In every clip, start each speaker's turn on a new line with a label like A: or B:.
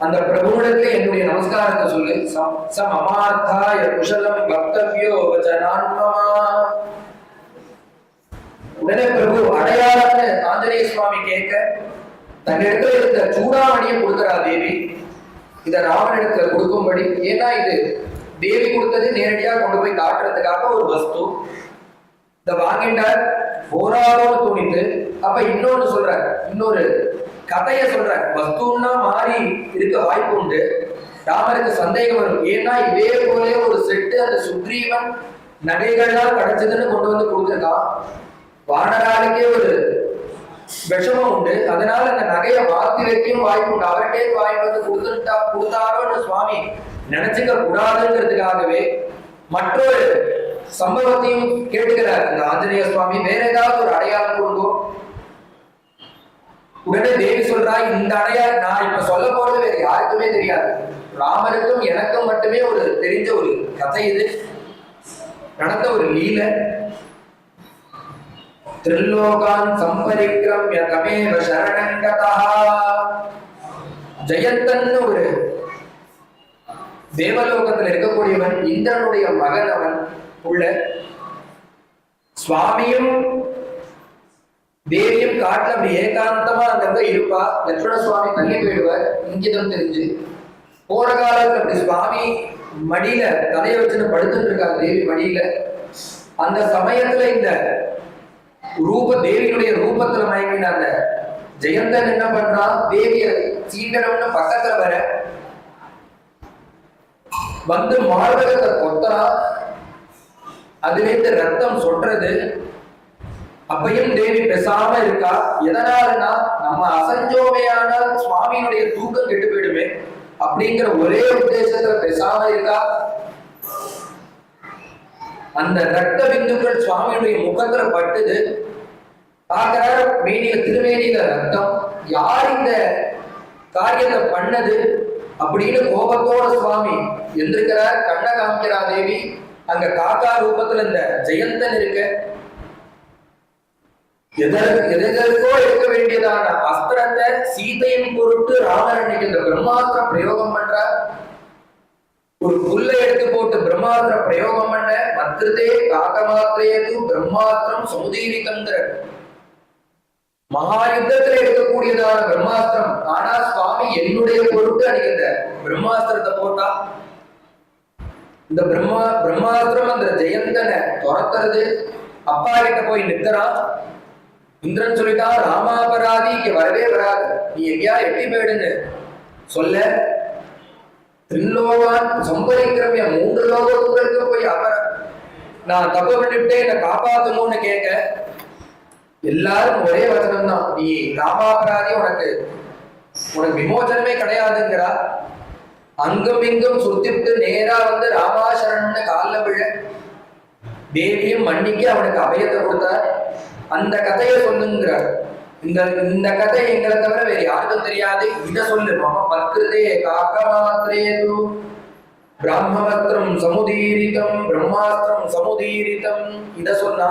A: அந்த பிரபுவிடத்துல என்னுடைய நமஸ்காரத்தை சொல்லு. சம் அமார்த்தாய குஷலம் பக்தவ்யோ வச்சனான்மமா. உடனே பிரபு அடையாளம்னு ஆஞ்சநேய சுவாமி கேட்க தன்னிடத்துல இருந்த சூடாமணியை கொடுக்கிறா தேவி. இத ராமனிடத்துல கொடுக்கும்படி, ஏன்னா இது தேவி கொடுத்தது நேரடியாக கொண்டு போய் காட்டுறதுக்காக ஒரு வஸ்து. இத வாங்கிட்டார், போராடோன்னு தோணித்து. அப்ப இன்னொன்னு சொல்ற, இன்னொரு கதைய சொல்ற. வஸ்துன்னா மாறி இருக்க வாய்ப்பு உண்டு. ராமருக்கு சந்தேகம் வரும். ஏன்னா இதே போல ஒரு செட்டு அந்த சுக்ரீவன் நகைகள்லாம் கிடைச்சதுன்னு கொண்டு வந்து கொடுத்துருக்கான். வானராளுக்கே ஒரு விஷமம் உண்டு. அதனால அந்த நகையை மாத்தி வைக்கவும் வாய்ப்பு உண்டு. அவர்கிட்டே வாய்ப்பு வந்து கொடுத்தாரோன்னு சுவாமி நினைச்சுக்க கூடாதுங்கிறதுக்காகவே மற்றொரு சம்பவத்தையும் கேட்டுக்கிறார் இந்த ஆஞ்சநேய சுவாமி. வேற ஏதாவது ஒரு அடையாளம் கொடுக்கும். உடனே தேவி சொல்றா, இந்த அடையாளம் நான் இப்ப சொல்ல போறது வேற யாருக்குமே தெரியாது. ராமருக்கும் எனக்கும் மட்டுமே ஒரு தெரிஞ்ச ஒரு கதை. இது நடந்த ஒரு லீல. திரிலோகான் சம்பரிக்ரம்ய தமேவ சரணங்கதா. ஜெயந்தன் ஒரு தேவலோகத்தில் இருக்கக்கூடியவன், இந்திரனுடைய மகன். அவன் உள்ள சுவாமியும் தேவியும் காட்டுல அப்படி ஏகாந்தமா அங்க இருப்பா. லட்சுமண சுவாமி தள்ளி போயிடுவார் இங்கிதம் தெரிஞ்சு. போன காலத்துல அப்படி சுவாமி மடியில தலையை வச்சுன்னு படுத்துட்டு இருக்காங்க தேவி மடியில. அந்த சமயத்துல இந்த தேவியுடைய ரூபத்துல மயங்கின அந்த ஜெயந்தன் என்ன பண்றான், தேவிய சீண்டனம்னு பக்கத்துல வர வந்து மார்பகத்தை கொத்தறான். அதுல இருந்து ரத்தம் சொட்டுறது. அப்பையும் தேவி பேசாம இருக்கா. எதனாலனா நம்ம அசஞ்சோமையானால் சுவாமியினுடைய தூக்கம் கெட்டு போயிடுமே அப்படிங்கிற ஒரே உத்தேசத்துல பேசாம இருக்கா. அந்த ரத்த பிந்துக்கள் சுவாமியுடைய முகத்துல பட்டுது. பார்க்கிறார் மேனியில, திருமேனியில ரத்தம். யார் இந்த காரியத்தை பண்ணது அப்படின்னு கோபத்தோட சுவாமி எந்திருக்கிறார். கண்ண காமிக்கிறா தேவி. அங்க காக்கா ரூபத்துல இந்த ஜெயந்தன் இருக்க. எதற்கோ இருக்க வேண்டியதான அஸ்திரத்தை சீதையின் பொருட்டு ராமர் அன்னைக்கு இந்த பிரம்மாஸ்திரம் பிரயோகம் பண்றார். ஒரு புல்லை எடுத்து போட்டு பிரம்மாஸ்திர பிரயோகம் பண்ண மத்திரதே காக்கமாத்திரையது பிரம்மாஸ்திரம் சமுதீரிதங்கிற மகா யுத்தத்துல இருக்கக்கூடியதான பிரம்மாஸ்திரம். ஆனா சுவாமி என்னுடைய பொருட்டு அன்னைக்கு பிரம்மாஸ்திரத்தை போட்டா. இந்த பிரம்மாஸ்திரம் அந்த ஜெயந்தனை துரத்துறது. அப்பா கிட்ட போய் நிற்கிறான். இந்திரன் சொல்லிட்டான், ராமாபராதி இங்க வரவே வராது, நீ எங்கேயா எட்டி போயிடுன்னு சொல்ல. திரிலோகான் சம்பரிக்கிரமிய 3 லோகங்களுக்கு போய் நான் தப்பு பண்ணிவிட்டே என்னை காப்பாத்தணும்னு கேட்க எல்லாரும் ஒரே வசனம் தான், நீ ராமாபராதி, உனக்கு விமோசனமே கிடையாதுங்கிறா. அங்கும் இங்கும் சுத்திட்டு நேரா வந்து ராமாசரன்னு காலில் விழ தேவியும் மன்னிக்கு அவனுக்கு அபயத்தை கொடுத்தார். அந்த கதையை சொல்லுங்கிறார். இந்த கதை எங்களை தவிர வேற யாருக்கும் தெரியாது. இதை சொல்லு. மம பத்ருதே காக்கமாத்ரேது பிராமவஸ்திரம் சமுதீரிதம் பிரம்மாஸ்திரம் சமுதீரிதம். இதை சொன்னா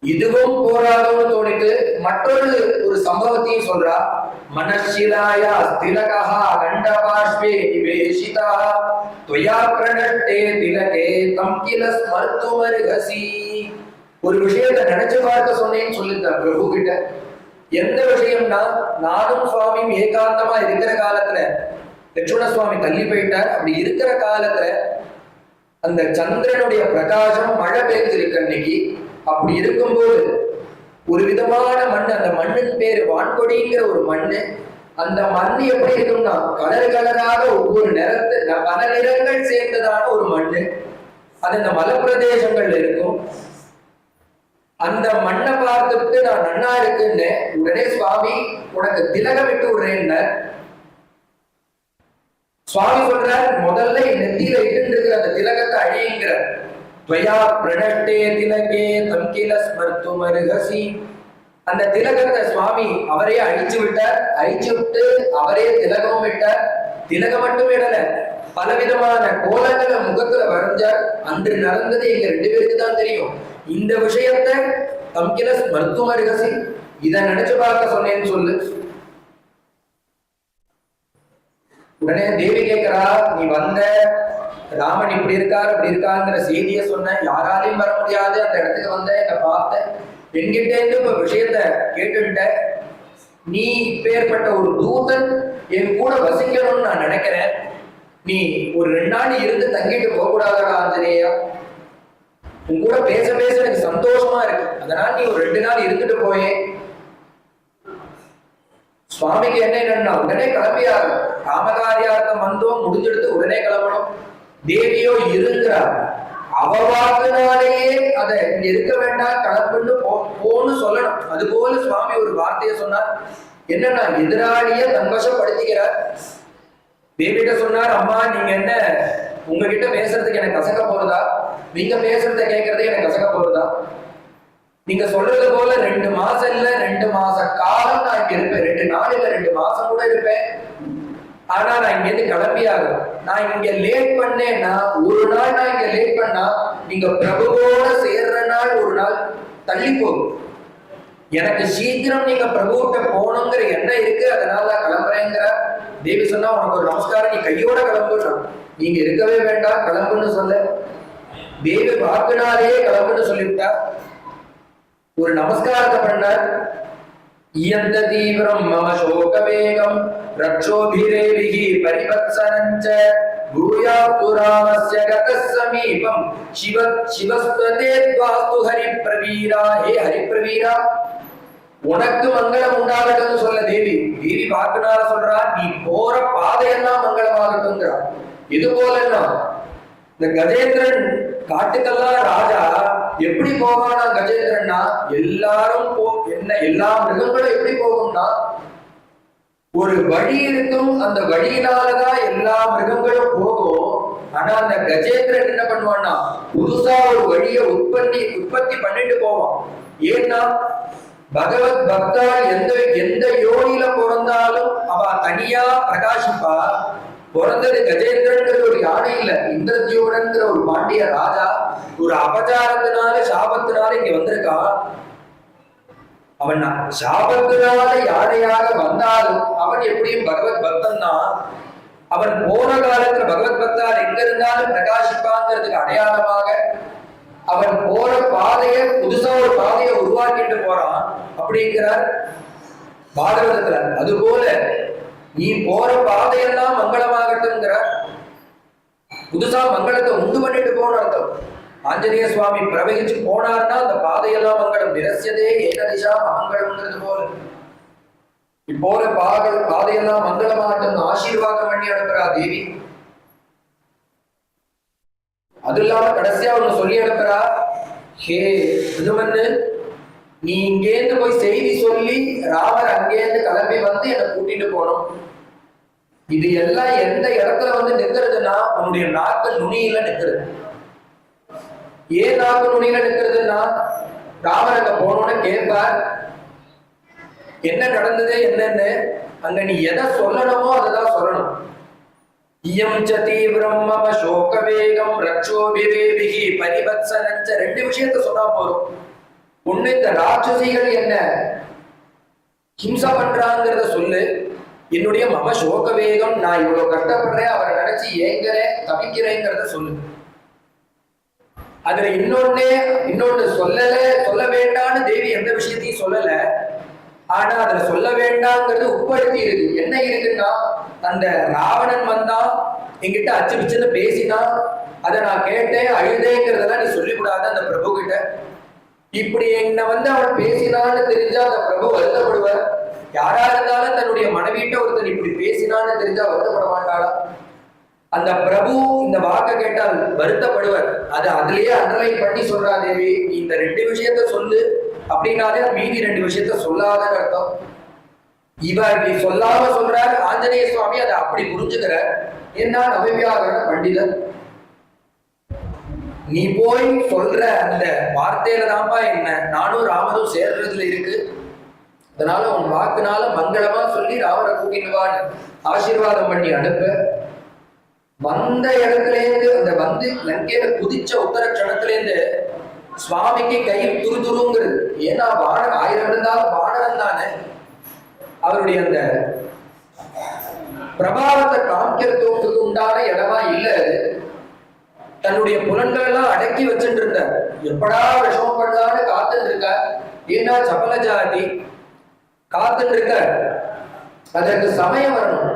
A: இதுவும் போராதோன்னு தோணிட்டு மற்றொரு சம்பவத்தையும் சொல்றா. மனசிலாயா திலகா கண்டபாஷ்வே நிவேஷிதா துவயா பிரணட்டே திலகே தம் கில ஸ்மர்த்துமர்ஹசி. ஒரு விஷயத்தை நினைச்சு பார்க்க சொன்னேன்னு சொல்லியிருந்தேன் பிரபு கிட்ட. எந்த விஷயம்னா, நானும் சுவாமியும் ஏகாந்தமா இருக்கிற காலத்துல லட்சுமண சுவாமி தள்ளி போயிட்டார். அப்படி இருக்கிற காலத்துல அந்த சந்திரனுடைய பிரகாசம் மழை பெய்ஞ்சிருக்கு அன்னைக்கு. அப்படி இருக்கும்போது ஒரு விதமான மண், அந்த மண்ணின் பேரு வான்கொடிங்கிற ஒரு மண்ணு. அந்த மண் எப்படி இருக்கும்னா கலர் கலராக ஒவ்வொரு பல நிறங்கள் சேர்ந்ததான ஒரு மண்ணு. அது அந்த மலைப்பிரதேசங்கள்ல இருக்கும். அந்த மண்ணை பார்த்துட்டு நான் நன்னா இருக்குன்னு உடனே சுவாமி உனக்கு திலகம் விட்டு விடுறேன்னு சுவாமி சொல்றார். முதல்ல நெத்தியில இட்டு இருக்கிற அந்த திலகத்தை அழியுங்கிற. துவயா பிரணட்டே திலகே தம் கில ஸ்மர்த்துமர்ஹசி. அந்த திலகத்தை சுவாமி அவரே அழிச்சு விட்டார். அழிச்சு விட்டு அவரே திலகம் விட்டார். திலகம் மட்டும் இடல, பலவிதமான கோலங்களை முகத்துல வரைஞ்சார். அன்று நடந்தது எங்க 2 பேருக்கு தான் தெரியும். இந்த விஷயத்தை தம்கில மருத்துவமருகசி இதை நினைச்சு பார்க்க சொன்னேன்னு சொல்லு. உடனே தேவி கேட்கிறா, நீ வந்த ராமன் இப்படி இருக்கார் அப்படி இருக்காங்கிற செய்தியை சொன்ன, யாராலையும் வர முடியாது, அந்த இடத்துக்கு வந்த, என்னை பார்த்த, என்கிட்ட இருந்து இப்ப விஷயத்த கேட்டுட்ட, நீ இப்பேற்பட்ட ஒரு தூதன் என் கூட வசிக்கணும்னு நான் நினைக்கிறேன், நீ ஒரு 2 நாள் இருந்து தங்கிட்டு போக கூடாதா ஆஞ்சநேயா, உன் கூட பேச பேச எனக்கு சந்தோஷமா இருக்கு, அதனால நீ ஒரு 2 நாள் இருந்துட்டு போயே. சுவாமிக்கு என்ன உடனே கிளம்பியாரு, காமகாரியார்த்தம் வந்தோம் முடிஞ்செடுத்து உடனே கிளம்பணும். தேவியோ இருக்கிறார், அவ வாக்குனாலேயே அதை இங்க இருக்க வேண்டாம் கிளம்புன்னு போன்னு சொல்லணும். அது போல சுவாமி ஒரு வார்த்தையை சொன்னார், என்னன்னா எதிராளிய தன்வசப்படுத்திக்கிறார். தேவிகிட்ட சொன்னார், அம்மா நீங்க என்ன உங்ககிட்ட பேசுறதுக்கு எனக்கு கசக்க போறதா, நீங்க பேசுறத கேட்கறதுக்கு எனக்கு கசக்க போறதா, நீங்க சொல்றது போல 2 மாசம் இல்ல 2 மாச காலம் நான் இங்க இருப்பேன், 2 நாள் இல்ல 2 மாசம் கூட இருப்பேன். ஆனா நான் இங்க இருந்து கிளம்பியாகும், நான் இங்க லேட் பண்ணேன்னா, ஒரு நாள் நான் இங்க லேட் பண்ணா நீங்க பிரபுவோட சேர்ற நாள் ஒரு நாள் தள்ளி போகும். எனக்கு சீக்கிரம் நீங்க பிரபுகிட்ட போகணுங்கிற எண்ணம் இருக்கு, அதனால நான் கிளம்புறேங்கிற. தேவி சொன்னா, உனக்கு ஒரு நமஸ்காரம், நீ கையோட கிளம்புறான், நீங்க இருக்கவே வேண்டாம் கிளம்புன்னு சொல்ல. தேவி வாக்குனாலேயே கிளம்புன்னு சொல்லிவிட்டா. ஒரு நமஸ்காரத்தை பண்ணார். இயந்த தீவிரம் மம சோக வேகம் ரக்ஷோபிரேவிஹி பரிவத்சனஞ்ச பூயாத்து ராமஸ்ய கதஸ் சமீபம் சிவஸ்வதே த்வாஸ்து ஹரிப்ரவீரா. ஹே ஹரிப்ரவீரா, உனக்கு மங்களம் உண்டாகட்டும் சொல்ல தேவி. தேவி வாக்குனால சொல்றா, நீ போற பாதையெல்லாம் மங்களமாகட்டும்ங்கிறா. இது போலன்னா இந்த கஜேந்திரன் காட்டுக்கெல்லாம் ராஜா எப்படி போவானா, கஜேந்திரன்னா எல்லாரும் எல்லா மிருகங்களும் எப்படி போகும்னா, ஒரு வழி இருக்கும், அந்த வழியினாலதான் எல்லா மிருகங்களும் போகும். ஆனா அந்த கஜேந்திரன் என்ன பண்ணுவான்னா, புதுசா ஒரு வழியை உற்பத்தி பண்ணிட்டு போவான். ஏன்னா பகவத் பக்தா எந்த யோனியில பிறந்தாலும் அவ தனியா பிரகாசிப்பா. பிறந்தது கஜேந்திரன் ஒரு யானை இல்ல, இந்திரஜீவனங்கிற ஒரு பாண்டிய ராஜா ஒரு அபச்சாரத்தினால சாபத்தினால இங்க வந்திருக்கான். அவன் சாபத்தினால யானையாக வந்தாலும் அவன் எப்படியும் பகவத் பக்தன் தான். அவன் போன காலத்துல பகவத் பக்தால் எங்க இருந்தாலும் பிரகாசிப்பாங்கிறதுக்கு அடையாளமாக அவன் போற பாதைய புதுசா ஒரு பாதையை உருவாக்கிட்டு போறான் அப்படிங்கிறார் பாகவதத்துல. அது போல நீ போற பாதையெல்லாம் மங்களமாகட்டும்ங்கிற, புதுசா மங்களத்தை உண்டு பண்ணிட்டு போன அர்த்தம். ஆஞ்சநேய சுவாமி பிரவகிச்சு போனார்னா அந்த பாதையெல்லாம் மங்களம். நிரசியதே ஏக திசா மங்களம்ங்கிறது போல இப்போல பாதையெல்லாம் மங்களமாகட்டும் ஆசீர்வாதம் பண்ணி அனுப்புறா தேவி. அது இல்லாம கடைசியா ஒண்ணு சொல்லி அனுப்புறா, ஹே ஹனுமன்னு, நீ இங்கேருந்து போய் செய்தி சொல்லி ராமர் அங்கேருந்து கிளம்பி வந்து என்னை கூட்டிட்டு போனோம். இது எல்லாம் எந்த இடத்துல வந்து நிற்கிறதுனா, உன்னுடைய நாக்கு நுனியில நிற்கிறது. ஏன் நாக்கு நுனியில நிற்கிறதுனா, ராமர் அங்க போனோன்னு கேட்பார் என்ன நடந்தது என்னன்னு. அங்க நீ எதை சொல்லணுமோ அதைதான் சொல்லணும். இயம் ச தீவிரம் மம சோக வேகம் ரக்ஷோபிரேவிஹி பரிவத்சனஞ்ச. 2 விஷயத்த சொன்னா போதும். ஒண்ணு, இந்த ராட்சசிகள் என்ன ஹிம்சா பண்றாங்கிறத சொல்லு. என்னுடைய மம சோக வேகம், நான் இவ்வளவு கஷ்டப்படுறேன், அவரை நினைச்சு ஏங்குறேன் தவிக்கிறேங்கிறத சொல்லு. அதுல இன்னொன்னு சொல்ல வேண்டாம்னு தேவி எந்த விஷயத்தையும் சொல்லல. ஆனா அதுல சொல்ல வேண்டாங்கிறது உட்படுத்தி இருக்கு. என்ன இருக்குன்னா, அந்த ராவணன் வந்தா என்கிட்ட அச்சு பிச்சுன்னு பேசினா அதை நான் கேட்டேன் அழுதேங்கிறதெல்லாம் நீ சொல்லிக்கூடாது அந்த பிரபு கிட்ட. இப்படி என்ன வந்து அவன் பேசினான்னு தெரிஞ்சா அந்த பிரபு வருத்தப்படுவார். யாரா இருந்தாலும் தன்னுடைய மனைவிட்ட ஒருத்தன் இப்படி பேசினான்னு தெரிஞ்சா வருத்தப்பட மாட்டாளா? அந்த பிரபு இந்த வாக்க கேட்டால் வருத்தப்படுவார். அது அதுலயே அண்டர்லைன் பண்ணி சொல்றா தேவி, இந்த 2 விஷயத்த சொல்லு அப்படின்னாலே மீதி 2 விஷயத்த சொல்லாதன்னு அர்த்தம். இவர் இப்படி சொல்லாம சொல்றார். ஆஞ்சநேய சுவாமி அதை அப்படி புரிஞ்சுக்கிறார். ஏன்னா நவவியாகரண பண்டிதர், நீ போய் சொல்ற அந்த வார்த்தையில தான்ப்பா என்ன நானும் ராமனும் சேர்றதுல இருக்கு. அதனால உன் வாக்குனால மங்களமா சொல்லி ராமரை கூட்டிடுவான்னு ஆசீர்வாதம் பண்ணி அனுப்ப, வந்த இடத்துல இருந்து அந்த வந்து லங்கையில குதிச்ச உத்தர கணத்துல சுவாமிக்கு கை துருதுருங்கிறது. ஏன்னா 1000 இருந்தாலும் வானரன் தானே. அவருடைய அந்த பிரபாவத்தை காமிக்கிறதுக்கு உண்டான இடமா இல்ல அது. தன்னுடைய புலன்கள் எல்லாம் அடக்கி வச்சுட்டு இருந்த, எப்படா விஷமம் பண்ணலான்னு காத்துட்டு இருக்க. ஏன்னா சபல ஜாதி காத்துட்டு இருக்க, அதற்கு சமயம் வரணும்.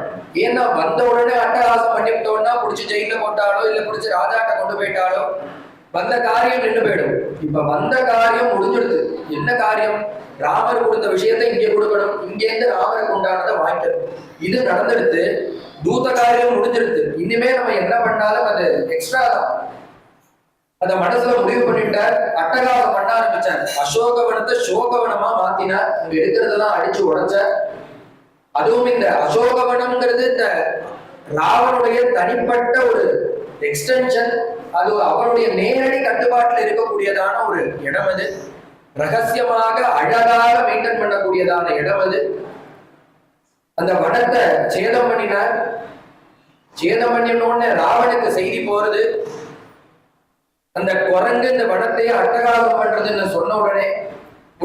A: ஏன்னா வந்த உடனே அட்டகாசம் பண்ணிவிட்டோம்னா புடிச்சு ஜெயில போட்டாலோ இல்ல புடிச்சு ராஜாட்ட கொண்டு போயிட்டாலோ வந்த காரியம் நின்று போயிடும். இப்ப வந்த காரியம் முடிஞ்சிடுது. என்ன காரியம்? ராமர் கொடுத்த விஷயத்தை இங்கே கொடுக்கணும், இங்கேருந்து ராமருக்கு உண்டானதை வாங்கிக்கணும். இது நடந்துடுது. தூத காரியம் முடிஞ்சிருது. இனிமே நம்ம என்ன பண்ணாலும் அது எக்ஸ்ட்ரா தான். அத மனசுல முடிவு பண்ணிட்டார். அட்டகாசம் பண்ண ஆரம்பிச்சார். அசோகவனத்தை சோகவனமா மாத்தினார். இங்க இருக்கிறதெல்லாம் அடிச்சு உடைச்ச. அதுவும் இந்த அசோகவனம்ங்கிறது இந்த ராவனுடைய தனிப்பட்ட ஒரு எக்ஸ்டென்ஷன். அது அவனுடைய நேரடி கட்டுப்பாட்டில் இருக்கக்கூடியதான ஒரு இடம். அது ரகசியமாக அழகாக மெயின்டைன் பண்ணக்கூடியதான இடம். அது அந்த வனத்தை சேதம் பண்ணினார். சேதம் பண்ணினோன்னு ராவனுக்கு செய்தி போறது, அந்த குரங்கு இந்த வனத்தையே அட்டகாசம் பண்றதுன்னு சொன்ன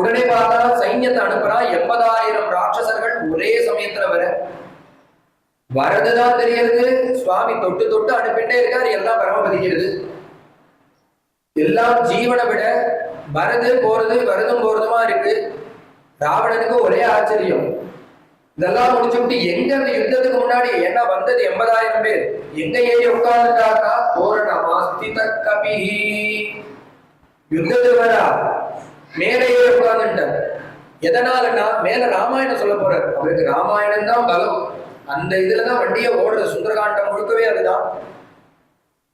A: உடனே பார்த்தா சைன்யத்தை அனுப்புறா. 80,000 ராட்சசர்கள் ஒரே சமயத்துல வரதுதான் தெரியுது. சுவாமி தொட்டு தொட்டு அனுப்பிட்டே இருக்காரு. எல்லாம் பரமபதிக்கிறது. எல்லாம் ஜீவனை விட வரது போறது வரதும் போறதுமா இருக்கு. ராவணனுக்கு ஒரே ஆச்சரியம். இதெல்லாம் முடிச்சுட்டு எங்க அந்த யுத்தத்துக்கு முன்னாடி என்ன வந்தது 80,000 பேர் எங்க ஏறி உட்கார்ந்துட்டாக்கா தோரணமாஸ்தித கபி. யுத்தத்துக்கு வரா மேலே ஏறி உட்கார்ந்துட்டார். எதனாலன்னா மேல ராமாயணம் சொல்ல போறாரு. அவருக்கு ராமாயணம் தான் பலம். அந்த இதுலதான் வண்டியை ஓடுறது. சுந்தரகாண்டம் முழுக்கவே அதுதான்.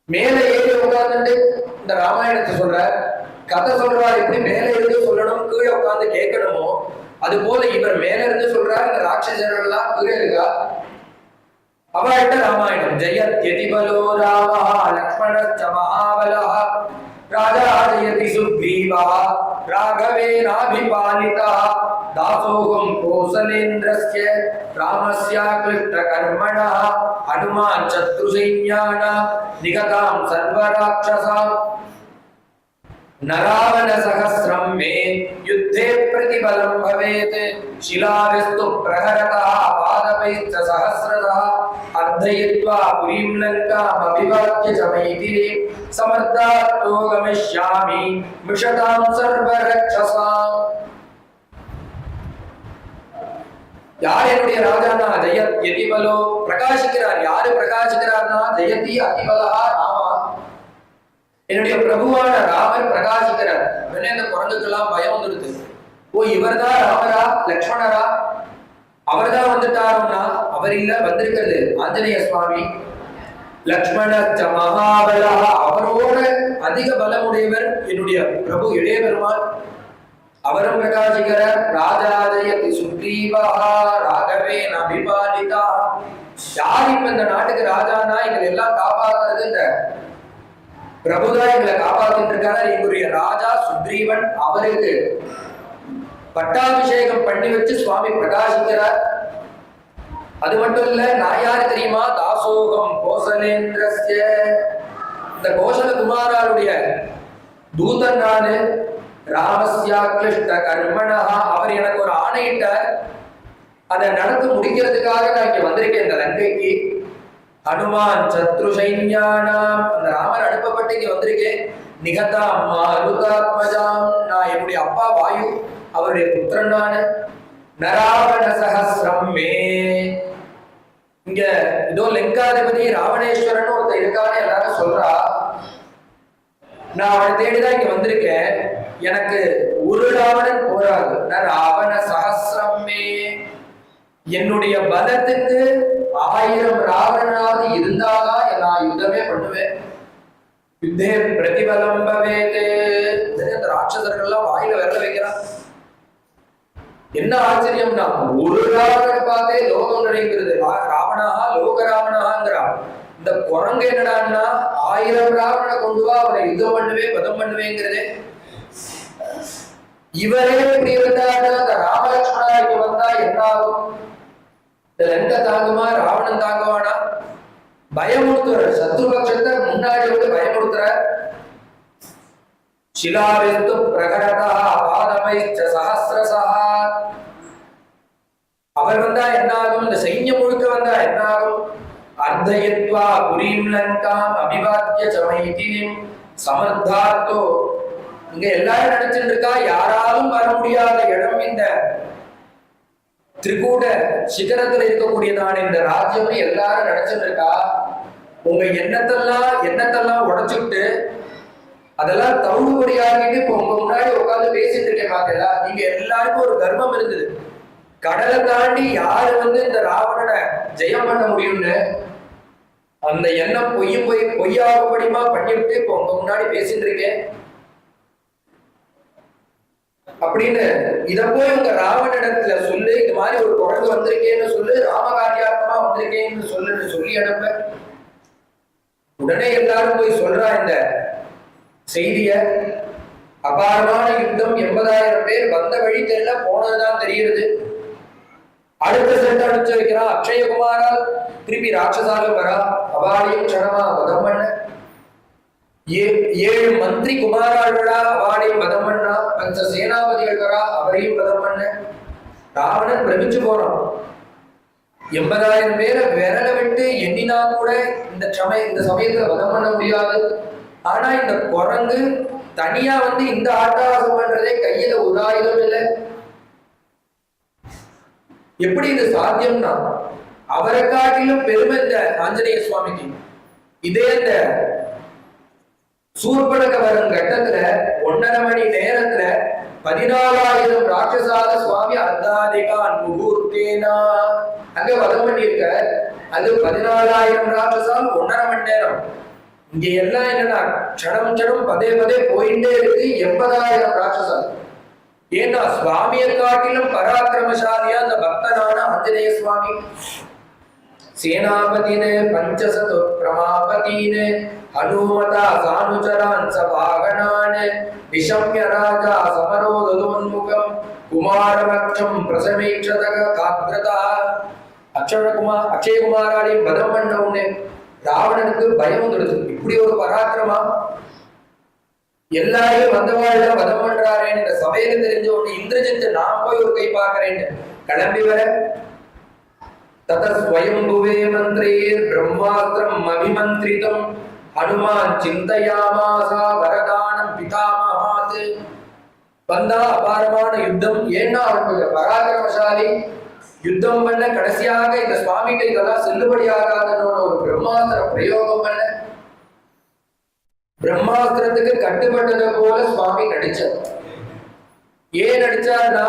A: மேல ஏறி உட்கார்ந்துட்டு இந்த ராமாயணத்தை சொல்ற கதை சொல்றார். எப்படி மேல இருந்து சொல்லணும், கீழே உட்கார்ந்து கேட்கணுமோ அது போல இவர் மேல இருந்து சொல்றார். இந்த ராட்சசர்கள் எல்லாம் கீழே இருக்கா. அவர்கிட்ட ராமாயணம் ஜெயத்யதிபலோ ராம லக்ஷ்மணச்ச மகாபலா ராஜா ஜெயதி சுக்ரீவா ராகவேனாபிபாலிதா தாசோகம் கோசலேந்திரஸ்ய ராமஸ்ய கிருஷ்ண கர்மணா ஹனுமான் சத்ருசைன்யானா நிகதாம் சர்வராட்சசாம் நராவண சஹஸ்ரம் மே யுத்தே பிரதிபலம் பவேத் ஷிலாவிஸ்து பிரஹரதா பாதபைச்ச சஹஸ்ரதா அர்த்தயித்வா புரீம் லங்காம் அபிவாத்ய ச மைதிலீ சமர்த்தார்த்தோ கமிஷ்யாமி மிஷதாம் சர்வரக்ஷசாம். யார் என்னுடைய ராஜானா ஜெயத் யதிபலோ பிரகாசிக்கிறார். யாரு பிரகாசிக்கிறார்னா ஜெயதி அதிபலா ராமா. என்னுடைய பிரபுவான ராமர் பிரகாசிக்கிறார். உடனே இந்த குரங்குக்கெல்லாம் பயம் வந்துடுது. ஓ இவர் தான் ராமரா லக்ஷ்மணரா? அவர் தான் வந்துட்டாருன்னா அவர் இல்ல, வந்திருக்கிறது ஆஞ்சநேய சுவாமி. லக்ஷ்மண மகாபலா, அவரோட அதிக பலமுடையவர் என்னுடைய பிரபு இளைய பெருமாள். அவரும் பிரகாசிக்கிறார். ராஜாஜயதி சுக்ரீவா ராகவேன அபிபாலிதா. யார் இப்ப இந்த நாட்டுக்கு ராஜானா எங்களை எல்லாம் காப்பாற்றுறது இந்த பிரபுதான் எங்களை காப்பாத்திட்டு இருக்காரு. எங்களுடைய ராஜா சுக்ரீவன். அவருக்கு பட்டாபிஷேகம் பண்ணி வச்சு சுவாமி பிரகாசிக்கிறார். அது மட்டும் இல்ல, நான் யாரு தெரியுமா? தாசோகம் கோசலேந்திரஸ்ய. இந்த கோசல குமாராருடைய தூதன் நானு. ராமஸ்யா கிருஷ்ண கர்மணா. அவர் எனக்கு ஒரு ஆணையிட்டார். அதை நடந்து முடிக்கிறதுக்காக நான் இங்க வந்திருக்கேன் இந்த லங்கைக்கு. ஹனுமான் சத்ரு சைன்யானாம். அந்த ராமர் அனுப்பப்பட்டு இங்க வந்திருக்கேன். நிகதாம் மாருதாத்மஜாம். நான் என்னுடைய அப்பா வாயு அவருடைய புத்திரன் நானு. நராவண சஹஸ்ரம் மே. இங்க இதோ லங்காதிபதி ராவணேஸ்வரன் ஒருத்தர் இருக்கான்னு எல்லாரும் சொல்றா. நான் அவனை தேடிதான் இங்க வந்திருக்கேன். எனக்கு ஒரு ராவணன் போராது. ராவண சஹஸ்ரம் மே. என்னுடைய பலத்துக்கு 1000 ராவணனாவது இருந்தாதான் நான் யுத்தமே பண்ணுவேன். யுத்தே பிரதிபலம் பவேதே. இந்த ராட்சசர்கள்லாம் வாயில விரல வைக்கிறான். என்ன ஆச்சரியம்னா ஒரு ராவணனை பார்த்தே லோகம் நடைங்கிறது. ராவணா லோக ராவணாங்கிறான். இந்த குரங்கு என்னடான்னா 1000 ராவணனை கொண்டு வா, அவனை யுத்தம் பண்ணுவேன் பதம் பண்ணுவேங்கிறதே. இவரே இப்படி இருந்தாருன்னா அந்த ராமலட்சுமணா இங்க வந்தா என்ன ஆகும்? லங்க தாங்குமா? ராவணன் தாங்குவானா? பயமுறுத்துற சத்ருபக்ஷத்தை முன்னாடி வந்து பயமுறுத்துற. சிலாவிஸ்து பிரகரதா பாதமைச்ச சஹஸ்ரசஹா. அவர் வந்தா என்ன ஆகும்? இந்த சைன்யம் முழுக்க வந்தா என்ன ஆகும்? அர்த்தயத்வா புரீம் லங்காம் அபிவாத்திய சமைதிம் சமர்த்தார்த்தோ. இங்க எல்லாரும் நினைச்சிட்டு இருக்கா யாராலும் வர முடியாத இடம் இந்த திரிகூட சிகரத்துல இருக்கக்கூடியதான இந்த ராஜ்யம் எல்லாரும் நினைச்சிட்டு இருக்கா. உங்க எண்ணத்தெல்லாம் உடைச்சுட்டு அதெல்லாம் தவிடுபடியாகிட்டு இப்ப உங்க முன்னாடி உட்காந்து பேசிட்டு இருக்கேன் பாத்தீங்களா. நீங்க எல்லாருக்கும் ஒரு கர்வம் இருந்தது, கடலை தாண்டி யாரு இந்த ராவணனை ஜெயம் பண்ண முடியும்னு. அந்த எண்ணம் பொய்யாகும்படிமா பண்ணிவிட்டு இப்ப உங்க முன்னாடி பேசிட்டு இருக்கேன் அப்படின்னு. இத போய் உங்க ராவணனிடத்துல சொல்லு, இது மாதிரி ஒரு குரங்கு வந்திருக்கேன்னு சொல்லு, ராமகாரியாத்மா வந்திருக்கேன்னு சொல்லி அனுப்ப. உடனே எல்லாரும் போய் சொல்றா இந்த செய்திய. அபாரமான யுத்தம், 80,000 பேர் வந்த வழி தெரியல, போனதுதான் தெரியுது. அடுத்த செட் அனுப்பிச்சு வைக்கிறான். அக்ஷயகுமாரால் திருப்பி ராட்சசாலும் வரா, அவாளையும் க்ஷணமா வதம் பண்ண. 7 மந்திரி குமாராளா அவாளையும் வதம் பண்ணா. 5 சேனாபதிகள் வரா, அவரையும் வதம் பண்ண. ராவணன் பிரமிச்சு போறான். 80,000 பேரை விரல விட்டு எண்ணினா கூட இந்த சமயத்துல வதம் பண்ண முடியாது. ஆனா இந்த குரங்கு தனியா இந்த ஆட்டாசம் பண்றதே, கையில ஒரு ஆயுதம் இல்லை. எப்படி இது சாத்தியம்னா அவரை காட்டிலும் பெருமை இந்த ஆஞ்சநேய சுவாமிக்கு. இதே இந்த சூர்பனக வரும் கட்டத்துல 1.5 மணி நேரத்துல 14,000 ராட்சசால சுவாமி அர்த்தாதிகான் முகூர்த்தேனா அங்க வதம் பண்ணியிருக்க. அது 14,000 ராட்சசால் 1.5 மணி நேரம். இங்க எல்லாம் என்னன்னா க்ஷணம் பதே போயிட்டே இருக்கு. 80,000 ராட்சசால். ஏன்னா சுவாமியை காட்டிலும் பராக்கிரமசாலியா அந்த பக்தனான ஆஞ்சநேய சுவாமி. சேனாபதினு பஞ்சசது பிரமாபதினு ஹனுமதா சானுச்சரான் சபாகனான் நிஷம்ய ராஜா சமரோதோன்முகம் குமாரமக்ஷம் பிரசமேட்சதக காக்ரதா. அக்ஷயகுமாராலையும் வதம் பண்ண உடனே ராவணனுக்கு பயம் வந்துடுது. இப்படி ஒரு பராக்கிரமா எல்லாரையும் வந்தவாழ்ல வதம் பண்றாரு இந்த சபையில தெரிஞ்ச உடனே இந்திரஜித்து நான் போய் ஒரு கை பார்க்கிறேன் கிளம்பி வர. தத ஸ்வயம்புவே மந்திரேர் பிரம்மாஸ்திரம் அபிமந்திரிதம் ஹனுமான் சிந்தையாமாசா வரதானம் பிதாமகாத். வந்தா அபாரமான யுத்தம். ஏன்னா அவருக்கு பராக்கிரமசாலி, யுத்தம் பண்ண கடைசியாக இந்த சுவாமிகிட்ட இதெல்லாம் செல்லுபடியாகாதன்னு ஒரு பிரம்மாஸ்திர பிரயோகம் பண்ண. பிரம்மாஸ்திரத்துக்கு கட்டுப்பட்டது போல சுவாமி நடிச்சார். ஏன் நடிச்சார்னா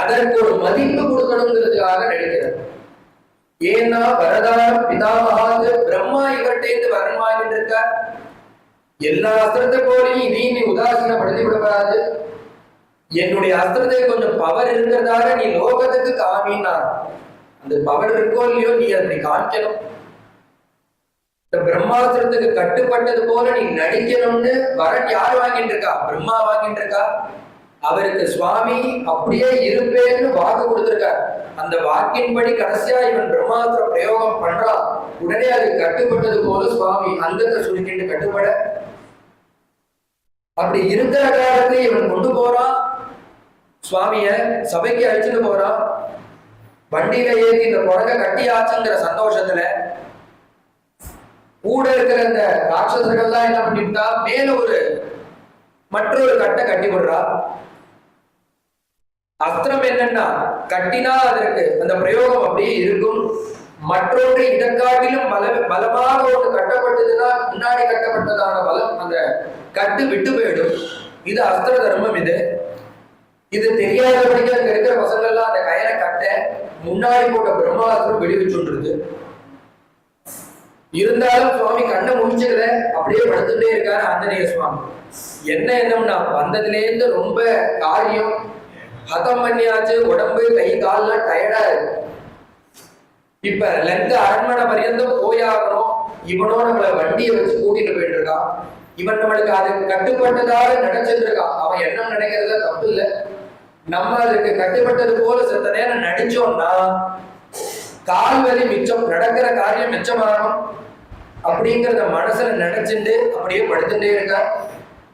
A: அதற்கு ஒரு மதிப்பு கொடுக்கணுங்கிறதுக்காக நடிக்கிறார். ஏன்னா வரதானம் பிதாமகாது பிரம்மா இவர்கிட்ட வரன் வாங்கிட்டு இருக்கார். எல்லா அஸ்திரத்தை போலையும் இதையும் நீ உதாசீனப்படுத்தி விடப்படாது. என்னுடைய அஸ்திரத்தை கொஞ்சம் பவர் இருக்கிறதாக நீ லோகத்துக்கு காமினா, அந்த பவர் இருக்கோ இல்லையோ நீ அப்படி காமிக்கணும். பிரம்மாஸ்திரத்துக்கு கட்டுப்பட்டது போல நீ நடிக்கணும்னு வரன் யார் வாங்கிட்டு இருக்கா? பிரம்மா வாங்கிட்டு இருக்கா. அவருக்கு சுவாமி அப்படியே இருப்பேன்னு வாக்கு கொடுத்திருக்கார். அந்த வாக்கின்படி கடைசியா இவன் பிரம்மாஸ்திர பிரயோகம் பண்றான். உடனே அது கட்டுப்பட்டது போல சுவாமி அங்கத்தை சுருக்கிட்டு கட்டுப்பட. அப்படி இருக்கிற காலத்துல இவன் கொண்டு போறான். சுவாமிய சபைக்கு அழைச்சிட்டு போறான். வண்டியில ஏறி இந்த குரங்க கட்டி ஆச்சுங்கிற சந்தோஷத்துல கூட இருக்கிற இந்த ராட்சசர்கள்லாம் என்ன பண்ணிட்டா மேல மற்றொரு கட்டை கட்டி விடுறா. அஸ்திரம் என்னன்னா கட்டினா அதற்கு அந்த பிரயோகம் அப்படியே இருக்கும். மற்றொன்று இதற்காட்டிலும் பலமாக ஒன்று கட்டப்பட்டதுன்னா முன்னாடி கட்டப்பட்டதான பலம் அந்த கட்டு விட்டு போயிடும். இது அஸ்திர தர்மம். இது தெரியாதபடிக்கு அங்க இருக்கிற பசங்கள்லாம் அந்த கயனை கட்ட முன்னாடி போட்ட பிரம்மாஸ்திரம் வெடிவிச்சுன்றது. இருந்தாலும் சுவாமி கண்ணை முடிச்சுக்கல, அப்படியே படுத்துட்டே இருக்காரு ஆஞ்சநேய சுவாமி. என்னம்னா வந்ததுல இருந்து ரொம்ப காரியம் ஹதம் பண்ணியாச்சு, உடம்பு கை கால்லாம் டயர்டா இருக்கு. இப்ப லெங்க் அரண்மனை பரியந்தம் போயாகணும். இவனோ நம்மள வண்டியை வச்சு கூட்டிட்டு போயிட்டு இருக்கான். இவன் நம்மளுக்கு அது கட்டுப்பட்டதாக நினைச்சிட்டு இருக்கான். அவன் என்ன நினைக்கிறதுல தப்பு இல்லை. நம்ம அதுக்கு கட்டுப்பட்டது போல சித்த நேரம் நடிச்சோம்னா கால்வலி மிச்சம், நடக்கிற காரியம் மிச்சமாகும் அப்படிங்கிறத மனசுல நினைச்சுட்டு அப்படியே படுத்துட்டே இருக்கா.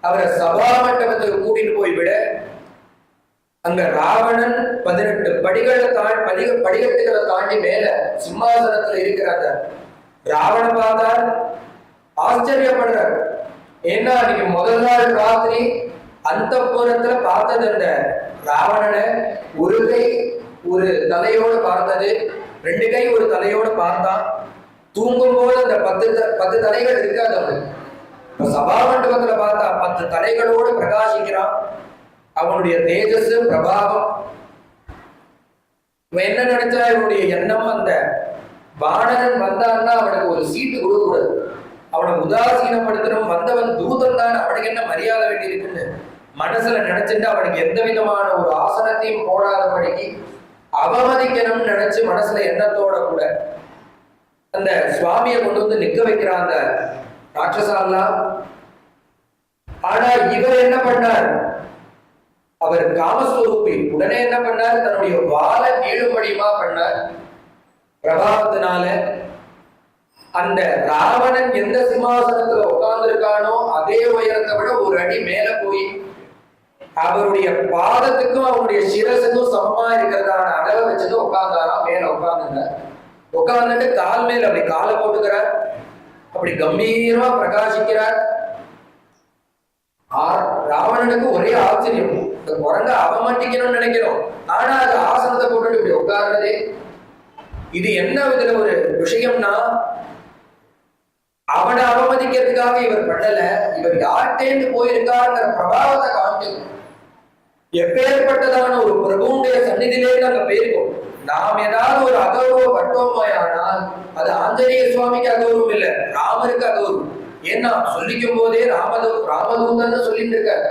A: அவரை சபா மண்டபத்துக்கு கூட்டிட்டு போய் விட அங்க ராவணன் 18 படிகளை படிக்கட்டுகளை தாண்டி மேல சிம்மாசனத்துல இருக்கிற அந்த ராவணன் பார்த்தார், ஆச்சரியப்படுறார். ஏன்னா அன்னைக்கு முதல் நாள் ராத்திரி அந்த புறத்துல பார்த்தது அந்த ராவணனை ஒரு கை ஒரு தலையோடு பார்த்தது, 2 கை ஒரு தலையோடு பார்த்தான். தூங்கும் போது அந்த 10 தலைகள் இருக்காது அவனுக்கு. இப்ப சபா மண்டபத்துல பார்த்தா 10 தலைகளோடு பிரகாசிக்கிறான். அவனுடைய தேஜஸ் பிரபாவம். இவன் என்ன நினைச்சா, இவனுடைய எண்ணம் அந்த வானரன் வந்தான்னா அவனுக்கு ஒரு சீட்டு கொடுக்கூடாது, அவனை உதாசீனப்படுத்தணும். வந்தவன் தூதன் தான், அவனுக்கு என்ன மரியாதை வேண்டி இருக்குன்னு மனசுல நினைச்சுட்டு அவனுக்கு எந்த விதமான ஒரு ஆசனத்தையும் போடாதபடிக்கு அவமதிக்கணும்னு நினைச்சு மனசுல எண்ணத்தோட கூட அந்த சுவாமியை கொண்டு வந்து நிக்க வைக்கிறான் அந்த ராட்சசாலாம். ஆனா இவர் என்ன பண்ணார், அவர் காமஸ்வரூபி. உடனே என்ன பண்ணார், தன்னுடைய வாழை நீளும்படியுமா பண்ணார். பிரபாவத்தினால அந்த ராவணன் எந்த சிம்மாசனத்துல உட்கார்ந்து இருக்கானோ அதே உயரத்தை விட ஒரு அடி மேல போய் அவருடைய பாதத்துக்கும் அவருடைய சிரசுக்கும் சமமா இருக்கிறதான அளவை வச்சுட்டு உட்கார்ந்தாராம். மேல உட்கார்ந்துட்டு கால் மேல அப்படி காலை போட்டுக்கிறார். அப்படி கம்பீரமா பிரகாசிக்கிறார். ராவணனுக்கு ஒரே ஆச்சரியம், இந்த குரங்க அவமட்டிக்கணும்னு நினைக்கிறோம், ஆனா அது ஆசனத்தை போட்டு இப்படி உட்கார்றதே. இது என்ன இதுல ஒரு விஷயம்னா, அவனை அவமதிக்கிறதுக்காக இவர் பண்ணல, இவர் யார்கிட்டேந்து போயிருக்காருங்கிற பிரபாவத்தை காமிக்கணும். எப்பேற்பட்டதான ஒரு பிரபுடைய சந்நிதியிலே அங்க போயிருக்கோம். நாம் ஏதாவது ஒரு அகௌரவம் பட்டோமாயானால் அது ஆஞ்சநேய சுவாமிக்கு அகௌரவம் இல்லை, ராமருக்கு அகௌரவம். ஏன்னா சொல்லிக்கும் போதே ராமதூதன் சொல்லிட்டு இருக்காரு.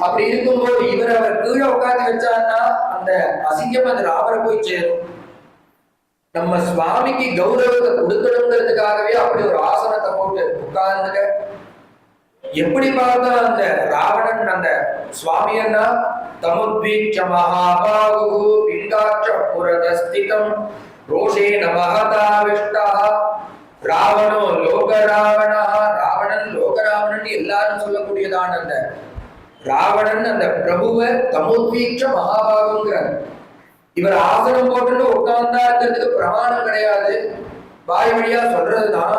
A: அப்படி இருக்கும்போது இவர் அவர் கீழே உட்காந்து வச்சாருன்னா அந்த அசிங்கம் அந்த ராமரை போய் சேரும். நம்ம சுவாமிக்கு கௌரவத்தை கொடுக்கணுங்கிறதுக்காகவே அப்படி ஒரு ஆசனத்தை போட்டு உட்கார்ந்துக்க. எப்படி பார்த்தா அந்த ராவணன் அந்த சுவாமியன்னா, தமுத்வீட்ச மகாபாகு பிண்டாட்ச புரதஸ்திதம் ரோஷேன மகதாவிஷ்டா ராவணோ லோகராவணா. ராவணன் லோகராவணன் எல்லாரும் சொல்லக்கூடியதான அந்த ராவணன் அந்த பிரபுவை தமுத்வீட்ச மகாபாகுங்கிறார். இவர் ஆசனம் போட்டு உட்கார்ந்தா இருக்கிறதுக்கு பிரமாணம் கிடையாது, வாய் வழியா சொல்றதுதான்.